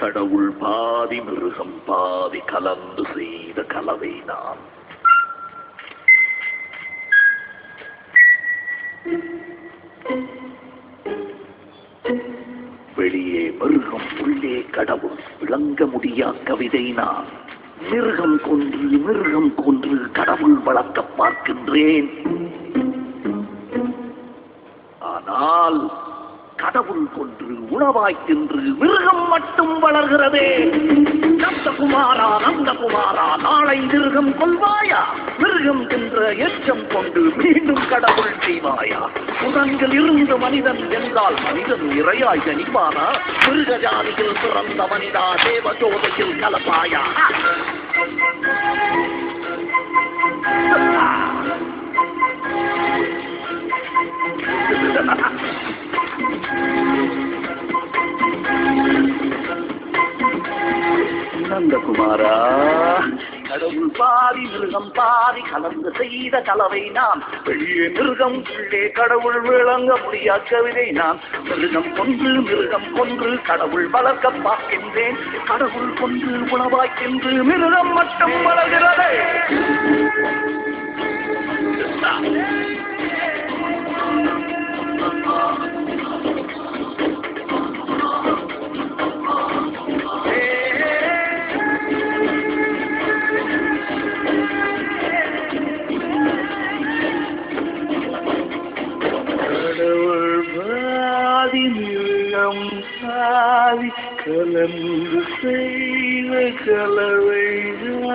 கடவுள் பாதி மிருகம் பாதி கலந்து செய்த கலவை நான். வெளியே மிருகம் உள்ளே கடவுள் விளங்க முடியா கவிதை நான். மிருகம் கொன்று கடவுள் வளர்க்க பார்க்கின்றேன். ஆனால் கடவுள் கொன்று உணவாய் தின்று மிருகம் மட்டும் வளர்கிறதே. நந்தகுமாரா நாளை மிருகம் கொள்வாயா? மிருகம் தின்ற எச்சம் கொண்டு மீண்டும் கடவுள் செய்வாயா? குரங்கில் இருந்து மனிதன் என்றால் மனிதன் இறையாய் ஜனிப்பானா? மிருக ஜாதியில் பிறந்த மனிதா தேவஜோதையில் கலப்பாயா? நந்தகுமாரா, கடவுள் பாதி மிருகம் பாதி கலந்து செய்த கலவை நான். வெளியே மிருகம் உள்ளே கடவுள் விளங்க முடியா கவிதை நான். மிருகம் கொன்று கடவுள் வளர்க்க பார்க்கின்றேன். கடவுள் கொன்று உணவாய்க்கின்று மிருகம் மட்டும் வளர்கிறது. கடவுள் பாதி மிருகம் பாதி கலந்து செய்த கலவைதான்.